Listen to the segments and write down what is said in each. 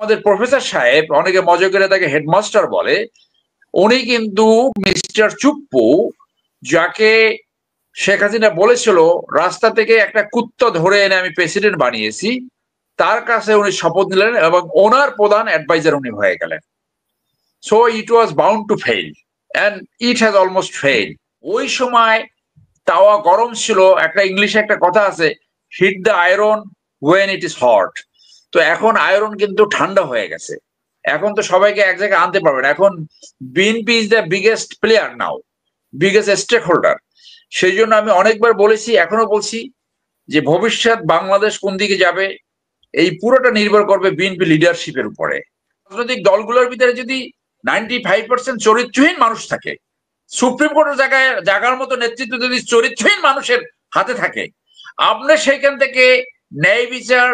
আমাদের প্রফেসর সাহেব, অনেকে মজা করে তাকে হেডমাস্টার বলে, উনি কিন্তু মিস্টার চুপ্পু, যাকে শেখ হাসিনা বলেছিল রাস্তা থেকে একটা কুত্তা ধরে এনে আমি প্রেসিডেন্ট বানিয়েছি, তার কাছে উনি শপথ নিলেন এবং ওনার প্রধান অ্যাডভাইজার উনি হয়ে গেলেন। So it was bound to fail and it has almost fail. ওই সময় তাওয়া গরম ছিল, একটা ইংলিশে একটা কথা আছে, hit the iron when it is hot. তো এখন আয়রন কিন্তু ঠান্ডা হয়ে গেছে, এখন তো সবাইকে এক জায়গায় আনতে পারবেন। এখন BNP is the biggest player now, biggest stakeholder. সেই জন্য আমি অনেকবার বলেছি, এখনো বলছি, যে ভবিষ্যৎ বাংলাদেশ কোন দিকে যাবে এই পুরোটা নির্ভর করবে বিএনপি লিডারশিপের উপরে। রাজনৈতিক দলগুলোর ভিতরে যদি 95% চরিত্রহীন মানুষ থাকে, সুপ্রিম কোর্টের জায়গার মতো নেতৃত্ব যদি চরিত্রহীন মানুষের হাতে থাকে, আপনি সেখান থেকে ন্যায় বিচার,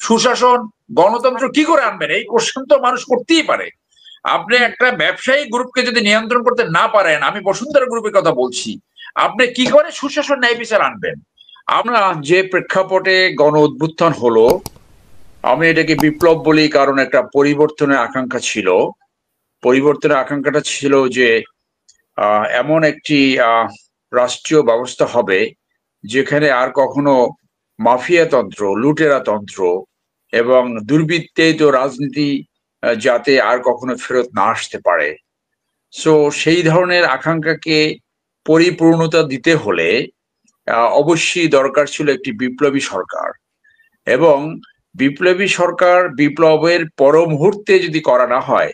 সুশাসন, গণতন্ত্র কি করে আনবেন? এই কোশ্চেন তো মানুষ করতেই পারে। আপনি একটা ব্যবসায়ী গ্রুপকে যদি নিয়ন্ত্রণ করতে না পারেন, আমি বসুন্ধরা গ্রুপের কথা বলছি, আপনি কি করে সুশাসন, ন্যায় বিচার আনবেন? আমরা যে প্রেক্ষাপটে গণ অভ্যুত্থান হলো, আমি এটাকে বিপ্লব বলি, কারণ একটা পরিবর্তনের আকাঙ্ক্ষা ছিল। পরিবর্তনের আকাঙ্ক্ষাটা ছিল যে এমন একটি রাষ্ট্রীয় ব্যবস্থা হবে যেখানে আর কখনো মাফিয়াতন্ত্র, লুটেরাতন্ত্র এবং দুর্বৃত্তায়িত রাজনীতি যাতে আর কখনো ফেরত না আসতে পারে। সো সেই ধরনের আকাঙ্ক্ষাকে পরিপূর্ণতা দিতে হলে অবশ্যই দরকার ছিল একটি বিপ্লবী সরকার। এবং বিপ্লবী সরকার বিপ্লবের পর মুহূর্তে যদি করা না হয়,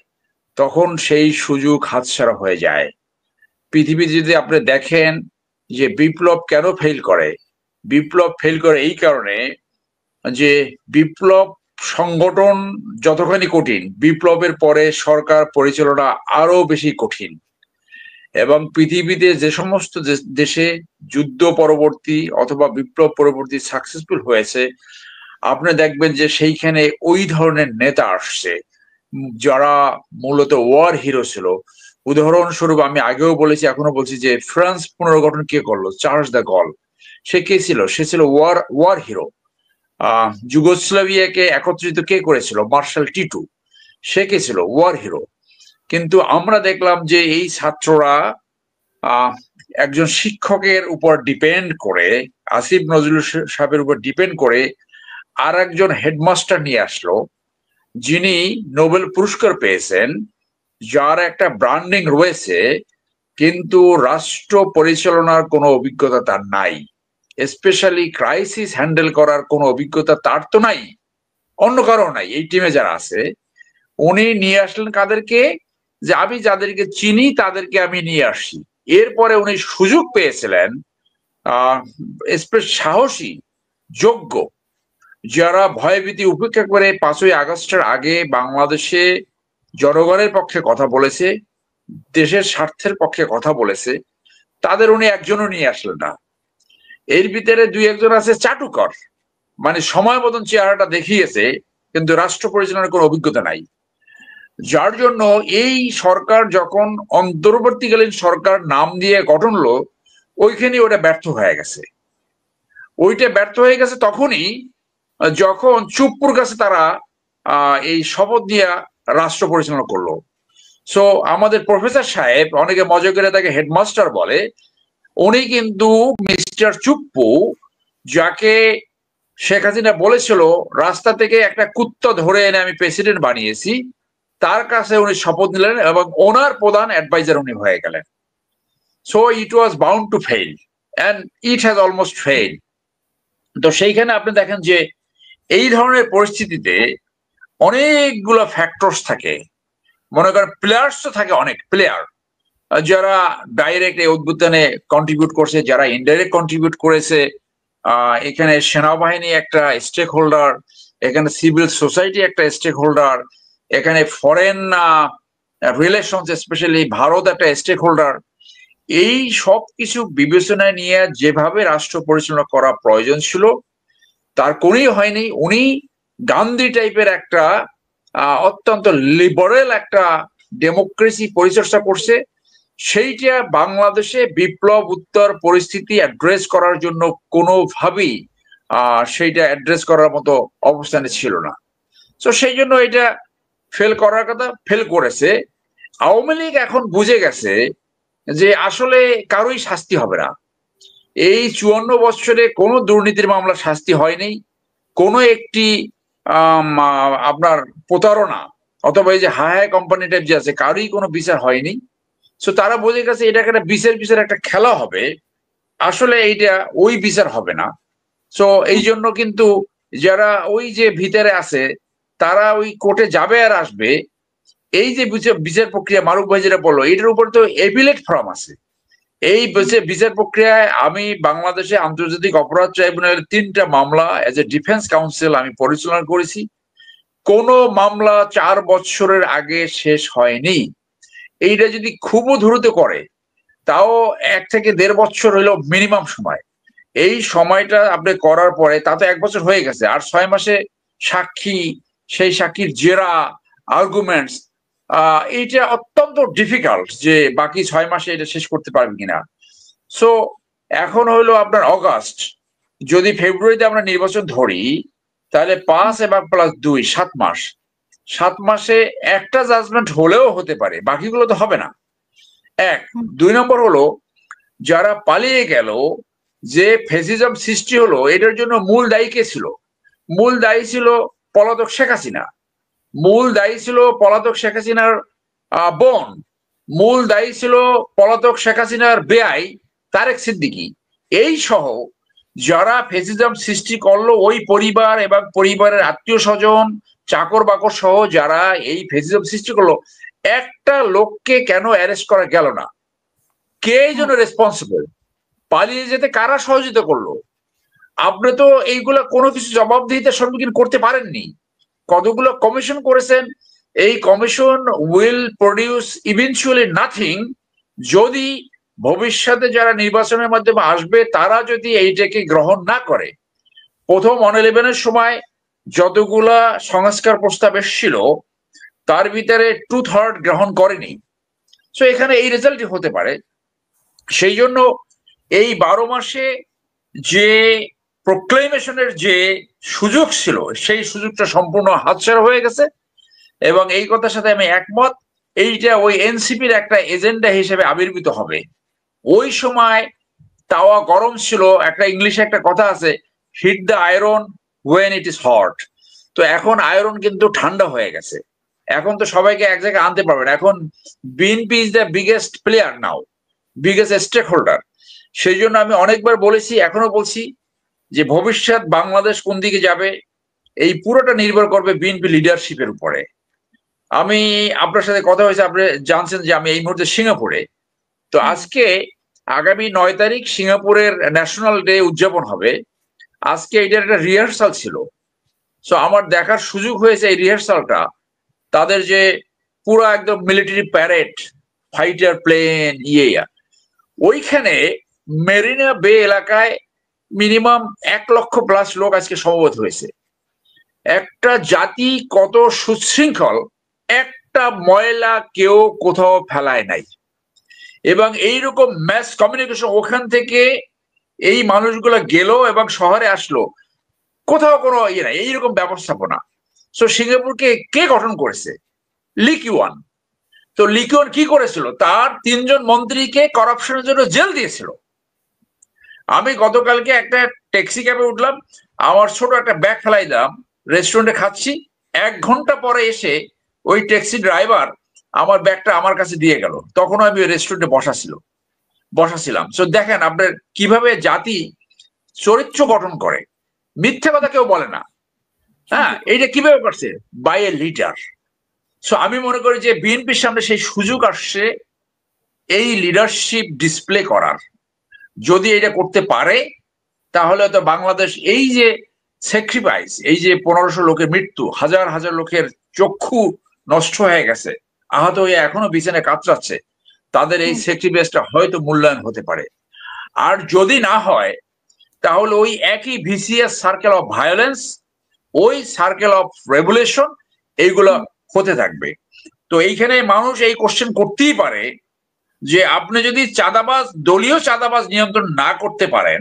তখন সেই সুযোগ হাতছাড়া হয়ে যায়। পৃথিবীতে যদি আপনি দেখেন যে বিপ্লব কেন ফেল করে, বিপ্লব ফেল করে এই কারণে যে বিপ্লব সংগঠন যতখানি কঠিন, বিপ্লবের পরে সরকার পরিচালনা আরো বেশি কঠিন। এবং পৃথিবীতে যে সমস্ত দেশে যুদ্ধ পরবর্তী অথবা বিপ্লব পরবর্তী সাকসেসফুল হয়েছে, আপনি দেখবেন যে সেইখানে ওই ধরনের নেতা আসছে যারা মূলত ওয়ার হিরো ছিল। উদাহরণস্বরূপ আমি আগেও বলেছি, এখনো বলছি, যে ফ্রান্স পুনর্গঠন কে করলো? চার্লস দ্য গল। সে কে ছিল? সে ছিল ওয়ার হিরো। যুগোস্লাভিয়াকে একত্রিত কে করেছিল? মার্শাল টিটু। সে কে ছিল? War hero. কিন্তু আমরা দেখলাম যে এই ছাত্ররা একজন শিক্ষকের উপর ডিপেন্ড করে, আসিফ নজরুল সাহেবের উপর ডিপেন্ড করে আর একজন হেডমাস্টার নিয়ে আসলো, যিনি নোবেল পুরস্কার পেয়েছেন, যার একটা ব্র্যান্ডিং রয়েছে, কিন্তু রাষ্ট্র পরিচালনার কোনো অভিজ্ঞতা তার নাই। স্পেশালি ক্রাইসিস হ্যান্ডেল করার কোনো অভিজ্ঞতা তার তো নাই, অন্য কারো নাই। এই টিমে যারা আছে, উনি নিয়ে আসলেন কাদেরকে? যে আমি যাদেরকে চিনি তাদেরকে আমি নিয়ে আসি। এরপরে উনি সুযোগ পেয়েছিলেন সাহসী, যোগ্য, যারা ভয়ভীতি উপেক্ষা করে 5ই আগস্টের আগে বাংলাদেশে জনগণের পক্ষে কথা বলেছে, দেশের স্বার্থের পক্ষে কথা বলেছে, তাদের উনি একজনও নিয়ে আসলেন না। এর ভিতরে 2-1 জন আছে চাটুকর, মানে সময় মতন চেহারাটা দেখিয়েছে, কিন্তু রাষ্ট্র পরিচালনার কোনো অভিজ্ঞতা নাই। যার জন্য এই সরকার যখন অন্তর্বর্তীকালীন সরকার নাম দিয়ে গঠন হলো, ওইখানে ওটা ব্যর্থ হয়ে গেছে। ওইটা ব্যর্থ হয়ে গেছে তখনই যখন চুপ্পুর কাছে তারা এই শপথ দিয়া রাষ্ট্র পরিচালনা করলো। সো আমাদের প্রফেসর সাহেব, অনেকে মজা করে তাকে হেডমাস্টার বলে, উনি কিন্তু মিস্টার চুপ্পু, যাকে শেখ হাসিনা বলেছিল রাস্তা থেকে একটা কুত্তা ধরে এনে আমি প্রেসিডেন্ট বানিয়েছি, তার কাছে উনি শপথ নিলেন এবং ওনার প্রধান অ্যাডভাইজার উনি হয়ে গেলেন। So it was bound to fail and it has almost fail. তো সেইখানে আপনি দেখেন যে এই ধরনের পরিস্থিতিতে অনেকগুলো ফ্যাক্টরস থাকে। মনে করেন প্লেয়ার্স তো থাকে, অনেক প্লেয়ার যারা ডাইরেক্ট এই উদ্বোধনে কন্ট্রিবিউট করছে, যারা ইনডাইরেক্ট কন্ট্রিবিউট করেছে। এখানে সেনাবাহিনী একটা স্টেক হোল্ডার, এখানে সিভিল সোসাইটি একটা স্টেক হোল্ডার, এখানে ফরেন রিলেশনস স্পেশালি ভারত একটা স্টেক হোল্ডার। এই সব কিছু বিবেচনায় নিয়ে যেভাবে রাষ্ট্র পরিচালনা করা প্রয়োজন ছিল, তার কোনই হয়নি। উনি গান্ধী টাইপের একটা অত্যন্ত লিবারেল একটা ডেমোক্রেসি পরিচর্যা করছে, সেইটা বাংলাদেশে বিপ্লব উত্তর পরিস্থিতি অ্যাড্রেস করার জন্য কোনোভাবেই সেইটা অ্যাড্রেস করার মতো অবস্থানে ছিল না। তো সেই জন্য এটা ফেল করার কথা ফেল করেছে। আওয়ামী লীগ এখন বুঝে গেছে যে আসলে কারোই শাস্তি হবে না। এই 54 বছরে কোনো দুর্নীতির মামলা শাস্তি হয়নি, কোনো একটি আপনার প্রতারণা অথবা এই যে হাই হাই কোম্পানি টাইপ যে আছে কারোই কোনো বিচার হয়নি। সো তারা বুঝে গেছে এটা একটা বিচার একটা খেলা হবে, আসলে এইটা ওই বিচার হবে না। সো এই জন্য কিন্তু যারা ওই যে ভিতরে আছে তারা ওই কোর্টে যাবে আর আসবে। এই যে বিচার প্রক্রিয়া মারুফ ভাই যেটা বললো, এটার উপর তো এপিলেট ফর্ম আছে। এই বিচার প্রক্রিয়ায় আমি বাংলাদেশে আন্তর্জাতিক অপরাধ ট্রাইব্যুনালের 3টা মামলা এজ এ ডিফেন্স কাউন্সিল আমি পরিচালনা করেছি। কোন মামলা 4 বছরের আগে শেষ হয়নি। এইটা যদি খুব দ্রুত করে তাও 1 থেকে 1.5 বছর হইলো মিনিমাম সময়। এই সময়টা আপনি করার পরে তা তো 1 বছর হয়ে গেছে, আর 6 মাসে সাক্ষী, সেই সাক্ষীর জেরা, আর্গুমেন্টস, এইটা অত্যন্ত ডিফিকাল্ট যে বাকি 6 মাসে এটা শেষ করতে পারবে কিনা। সো এখন হইলো আপনার অগাস্ট, যদি ফেব্রুয়ারিতে আমরা নির্বাচন ধরি তাহলে 5 এবং +2 7 মাস। 7 মাসে একটা জাজমেন্ট হলেও হতে পারে, বাকিগুলো তো হবে না। 1 2 নম্বর হলো যারা পালিয়ে গেল, যে ফ্যাসিজম সৃষ্টি হলো, এটার জন্য মূল দায়ী কে ছিল? মূল দায়ী ছিল পলাতক শেখ হাসিনা, মূল দায়ী ছিল পলাতক শেখ হাসিনার বোন, মূল দায়ী ছিল পলাতক শেখ হাসিনার বেআই তারেক সিদ্দিকী। এই সহ যারা ফ্যাসিজম সৃষ্টি করলো, ওই পরিবার এবং পরিবারের আত্মীয় স্বজন, চাকর বাকর সহ যারা এই ফ্যাসিজম সৃষ্টি করলো, একটা লোককে কেন অ্যারেস্ট করা গেল না? কে এই জন্য রেসপন্সিবল? পালিয়ে যেতে কারা সহযোগিতা করলো? আপনি তো এইগুলা কোনো কিছু জবাবদিহিতার সম্মুখীন করতে পারেননি। কতগুলো কমিশন করেছেন, এই commission will produce eventually nothing যদি ভবিষ্যতে যারা নির্বাচনের মাধ্যমে আসবে তারা যদি এইটাকে গ্রহণ না করে। প্রথম 11-এর সময় যতগুলা সংস্কার প্রস্তাব এসেছিল তার ভিতরে 2/3 গ্রহণ করেনি। সো এখানে এই রেজাল্টই হতে পারে। সেই জন্য এই 12 মাসে যে প্রোক্লেমেশনের যে সুযোগ ছিল সেই সুযোগটা সম্পূর্ণ হাতছাড়া হয়ে গেছে। এবং এই কথার সাথে আমি একমত, এইটা ওই এনসিপির একটা এজেন্ডা হিসেবে আবির্ভূত হবে। ওই সময় তাওয়া গরম ছিল, একটা ইংলিশে একটা কথা আছে, hit the iron when it is hot. তো এখন আয়রন কিন্তু ঠান্ডা হয়ে গেছে, এখন তো সবাইকে এক জায়গায় আনতে পারবে না। এখন BNP is the biggest player now, biggest stakeholder. সেই জন্য আমি অনেকবার বলেছি, এখনো বলছি যে ভবিষ্যৎ বাংলাদেশ কোন দিকে যাবে এই পুরোটা নির্ভর করবে বিএনপি লিডারশিপের উপরে। আমি আপনার সাথে কথা হয়েছে, আপনি জানছেন যে আমি এই মুহূর্তে সিঙ্গাপুরে। তো আজকে আগামী 9 তারিখ সিঙ্গাপুরের ন্যাশনাল ডে উদযাপন হবে। আজকে এটার একটা রিহার্সাল ছিল। সো আমার দেখার সুযোগ হয়েছে এই রিহার্সালটা, তাদের যে পুরো একদম মিলিটারি প্যারেড, ফাইটার প্লেন, ওইখানে মেরিনা বে এলাকায় মিনিমাম 1 লক্ষ প্লাস লোক আজকে সমবেত হয়েছে। একটা জাতি কত সুশৃঙ্খল, একটা ময়লা কেউ কোথাও ফেলায় নাই। এবং এইরকম ম্যাস কমিউনিকেশন, ওখান থেকে এই মানুষগুলো গেল এবং শহরে আসলো, কোথাও কোনো নাই এইরকম ব্যবস্থাপনা। সো সিঙ্গাপুরকে কে গঠন করেছে? লি কিউয়ান। তো লি কিউয়ান কি করেছিল? তার 3 জন মন্ত্রীকে করাপশনের জন্য জেল দিয়েছিল। আমি গতকালকে একটা ট্যাক্সি ক্যাবে উঠলাম, আমার ছোট একটা ব্যাগ ফেলাই দিলাম, রেস্টুরেন্টে খাচ্ছি, 1 ঘন্টা পরে এসে ওই ট্যাক্সি ড্রাইভার আমার ব্যাগটা আমার কাছে দিয়ে গেল। তখন আমি ওই রেস্টুরেন্টে বসাছিলাম। সো দেখেন আপনার কিভাবে জাতি চরিত্র গঠন করে, মিথ্যে কথা কেউ বলে না। হ্যাঁ, এইটা কিভাবে করছে? By a leader. সো আমি মনে করি যে বিএনপির সামনে সেই সুযোগ আসছে এই লিডারশিপ ডিসপ্লে করার। যদি এটা করতে পারে তাহলে তো বাংলাদেশ এই যে স্যাক্রিফাইস, এই যে 1500 লোকের মৃত্যু, হাজার হাজার লোকের চক্ষু নষ্ট হয়ে গেছে, আহত হয়ে এখনো বিছানায় কাতরাচ্ছে, তাদের এই স্যাক্রিফাইসটা হয়তো মূল্যায়ন হতে পারে। আর যদি না হয় তাহলে ওই একই ভিসিএস সার্কেল অফ ভায়োলেন্স, ওই সার্কেল অফ রেগুলেশন, এইগুলো হতে থাকবে। তো এইখানে মানুষ এই কোশ্চেন করতেই পারে যে আপনি যদি চাঁদাবাজ, দলীয় চাঁদাবাজ নিয়ন্ত্রণ না করতে পারেন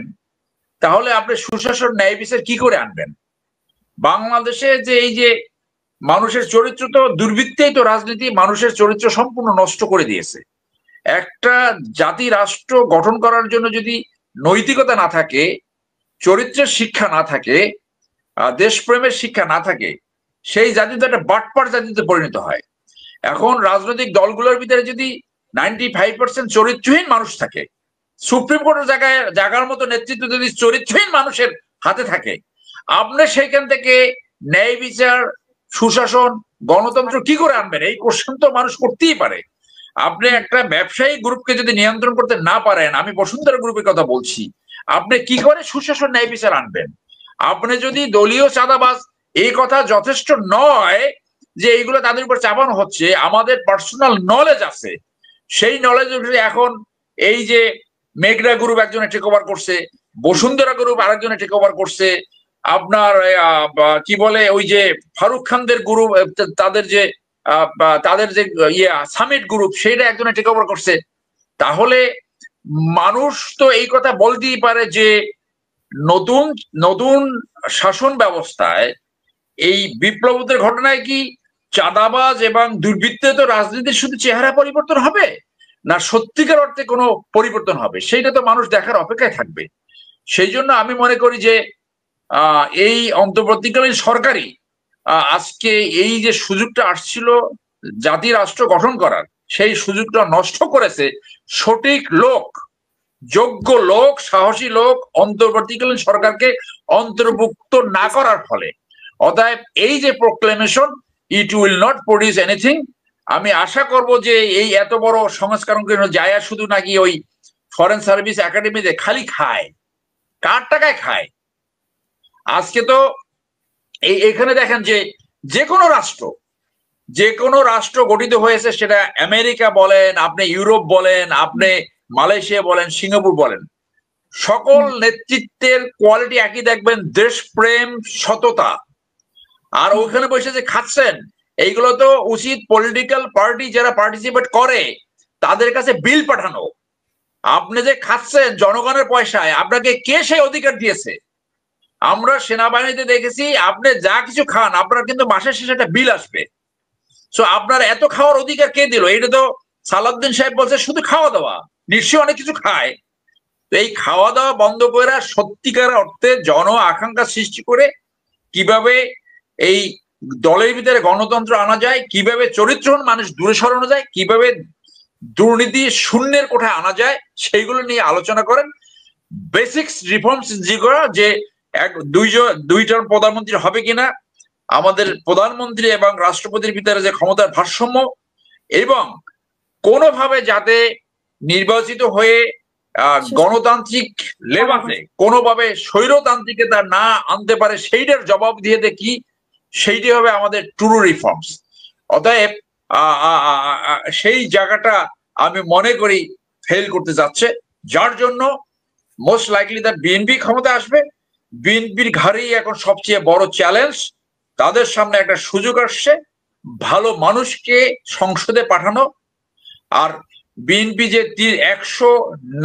তাহলে আপনি সুশাসন, ন্যায় বিচার কি করে আনবেন? বাংলাদেশে যে এই যে মানুষের চরিত্র তো দুর্বৃত্তেই তো রাজনীতি মানুষের চরিত্র সম্পূর্ণ নষ্ট করে দিয়েছে। একটা জাতি রাষ্ট্র গঠন করার জন্য যদি নৈতিকতা না থাকে, চরিত্রের শিক্ষা না থাকে, দেশপ্রেমের শিক্ষা না থাকে, সেই জাতি তো একটা বাটপার জাতিতে পরিণত হয়। এখন রাজনৈতিক দলগুলোর ভিতরে যদি 95% চরিত্রহীন মানুষ থাকে, সুপ্রিম কোর্টের জায়গার মতো নেতৃত্ব যদি চরিত্রহীন মানুষের হাতে থাকে, আপনি সেইখান থেকে ন্যায় বিচার, সুশাসন, গণতন্ত্র কি করে আনবেন? এই কোশ্চেন তো মানুষ করতেই পারে। আপনি একটা ব্যবসায়ী গ্রুপকে যদি নিয়ন্ত্রণ করতে না পারেন, আমি বসুন্ধরা গ্রুপের কথা বলছি, আপনি কি করে সুশাসন, ন্যায় বিচার আনবেন? আপনি যদি দলীয় চাঁদাবাজ, এই কথা যথেষ্ট নয় যে এইগুলো তাদের উপর চাপানো হচ্ছে, আমাদের পার্সোনাল নলেজ আছে, সেই নলেজ এখন এই যে মেঘনা গ্রুপ একজনে টেক ওভার করছে, বসুন্ধরা গ্রুপ আরেকজনে টেক ওভার করছে, আপনার কি বলে ওই যে ফারুক খানদের গ্রুপ, তাদের যে সামিট গ্রুপ, সেইটা একজনে টেক ওভার করছে। তাহলে মানুষ তো এই কথা বলতেই পারে যে নতুন নতুন শাসন ব্যবস্থায় এই বিপ্লবদের ঘটনায় কি চাঁদাবাজ এবং দুর্বৃত্তে তো রাজনীতির শুধু চেহারা পরিবর্তন হবে, না সত্যিকার অর্থে কোনো পরিবর্তন হবে, সেইটা তো মানুষ দেখার অপেক্ষায় থাকবে। সেই জন্য আমি মনে করি যে এই অন্তর্বর্তীকালীন সরকারই আজকে এই যে সুযোগটা আসছিল জাতি রাষ্ট্র গঠন করার, সেই সুযোগটা নষ্ট করেছে সঠিক লোক, যোগ্য লোক, সাহসী লোক অন্তর্বর্তীকালীন সরকারকে অন্তর্ভুক্ত না করার ফলে। অতএব এই যে proclamation, it will not produce anything. আমি আশা করব যে এই এত বড় সংস্কারণ যায় শুধু নাকি ওই ফরেন সার্ভিস একাডেমিতে খালি খায়, কার টাকায় খায়? আজকে তো এখানে দেখেন যে যে কোনো রাষ্ট্র গঠিত হয়েছে, সেটা আমেরিকা বলেন, আপনি ইউরোপ বলেন, আপনি মালয়েশিয়া বলেন, সিঙ্গাপুর বলেন, সকল নেতৃত্বের কোয়ালিটি একই দেখবেন, দেশপ্রেম, সততা। আর ওখানে বসে যে খাচ্ছেন, এইগুলো তো উচিত পলিটিক্যাল পার্টি যারা পার্টিসিপেট করে তাদের কাছে বিল পাঠানো। আপনি যে খাচ্ছেন জনগণের পয়সায়, আপনাকে কে সেই অধিকার দিয়েছে? আমরা সেনাবাহিনীতে দেখেছি, আপনি যা কিছু খান আপনার কিন্তু মাসের শেষে একটা বিল আসবে। সো আপনার এত খাওয়ার অধিকার কে দিল? এটা তো সালাউদ্দিন সাহেব বলছে শুধু খাওয়া দাওয়া, নিশ্চয়ই অনেক কিছু খায়। তো এই খাওয়া দাওয়া বন্ধ করে সত্যিকার অর্থে জন আকাঙ্ক্ষা সৃষ্টি করে কিভাবে এই দলের ভিতরে গণতন্ত্র আনা যায়, কিভাবে চরিত্রহীন মানুষ দূরে সরানো যায়, কিভাবে দুর্নীতি শূন্যের কোঠায় আনা যায়, সেইগুলো নিয়ে আলোচনা করেন। বেসিক্স রিফর্মস যে দুইজন প্রধানমন্ত্রী হবে কিনা, আমাদের প্রধানমন্ত্রী এবং রাষ্ট্রপতির ভিতরে যে ক্ষমতার ভারসাম্য, এবং কোনোভাবে যাতে নির্বাচিত হয়ে গণতান্ত্রিক লেভেলে কোনোভাবে স্বৈরতান্ত্রিকতা না আনতে পারে, সেইটার জবাব দিয়ে কি, সেইটি হবে আমাদের ট্রু রিফর্মস। অতএব সেই জায়গাটা আমি মনে করি ফেল করতে যাচ্ছে, যার জন্য মোস্ট লাইকলি দ্যাট বিএনপি ক্ষমতা আসবে। বিএনপির ঘাড়েই এখন সবচেয়ে বড় চ্যালেঞ্জ, তাদের সামনে একটা সুযোগ আসছে ভালো মানুষকে সংসদে পাঠানো। আর বিএনপি যে 100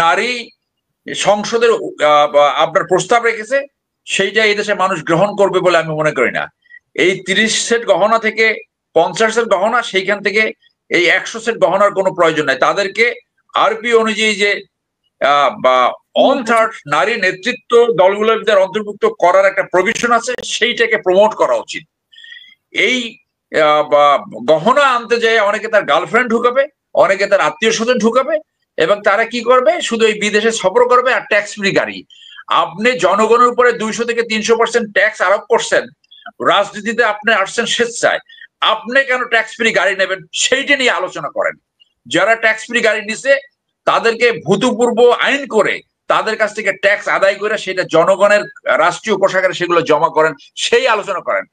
নারী সংসদের আপনার প্রস্তাব রেখেছে, সেইটা এই দেশে মানুষ গ্রহণ করবে বলে আমি মনে করি না। এই 30 সেট গহনা থেকে 50 সেট গহনা, সেইখান থেকে এই 100 সেট গহনার কোনো প্রয়োজন নাই। তাদেরকে আরপি অনুযায়ী যে বা 1/3 নারী নেতৃত্ব দলগুলোর ভিতরে অন্তর্ভুক্ত করার একটা প্রভিশন আছে, সেইটাকে প্রমোট করা উচিত। এই গহনা আনতে যায় অনেকে তার গার্লফ্রেন্ড ঢুকাবে, অনেকে তার আত্মীয় স্বজন ঢুকাবে, এবং তারা কি করবে, শুধু এই বিদেশে সফর করবে আর ট্যাক্স ফ্রি গাড়ি। আপনি জনগণের উপরে 200 থেকে 300% ট্যাক্স আরোপ করছেন, রাজনীতিতে আপনি আসছেন স্বেচ্ছায়, আপনি কেন ট্যাক্স ফ্রি গাড়ি নেবেন সেইটা নিয়ে আলোচনা করেন। যারা ট্যাক্স ফ্রি গাড়ি নিছে তাদেরকে ভূতপূর্ব আইন করে তাদের কাছ থেকে ট্যাক্স আদায় করে সেটা জনগণের রাষ্ট্রীয় কোষাগারে সেগুলো জমা করেন, সেই আলোচনা করেন।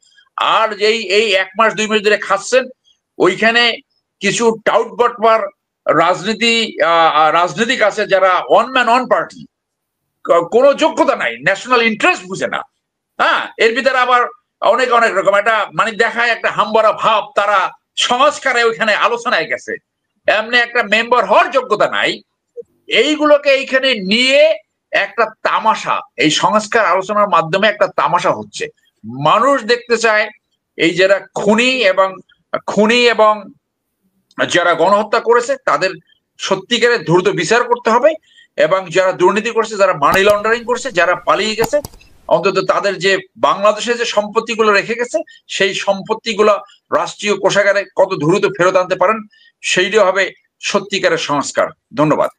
আর এই 1 মাস 2 মাস ধরে খাচ্ছেন, ওইখানে কিছু টাউট বটবার রাজনীতিক আছে যারা ওয়ান ম্যান ওয়ান পার্টি, কোনো যোগ্যতা নাই, ন্যাশনাল ইন্টারেস্ট বুঝে না। হ্যাঁ, এর ভিতরে আবার অনেক রকম একটা মানে দেখায় একটা হামবরা ভাব, তারা সংস্কারে ওইখানে আলোচনায় গেছে, এমনি একটা মেম্বার হওয়ার যোগ্যতা নাই। এইগুলোকে এইখানে নিয়ে একটা তামাশা, এই সংস্কার আলোচনার মাধ্যমে একটা তামাশা হচ্ছে। মানুষ দেখতে চায় এই যারা খুনি এবং যারা গণহত্যা করেছে তাদের সত্যিকারের দ্রুত বিচার করতে হবে, এবং যারা দুর্নীতি করছে, যারা মানি লন্ডারিং করছে, যারা পালিয়ে গেছে, অন্তত তাদের যে বাংলাদেশে যে সম্পত্তিগুলো রেখে গেছে সেই সম্পত্তিগুলো রাষ্ট্রীয় কোষাগারে কত দ্রুত ফেরত আনতে পারেন, সেইটা হবে সত্যিকারের সংস্কার। ধন্যবাদ।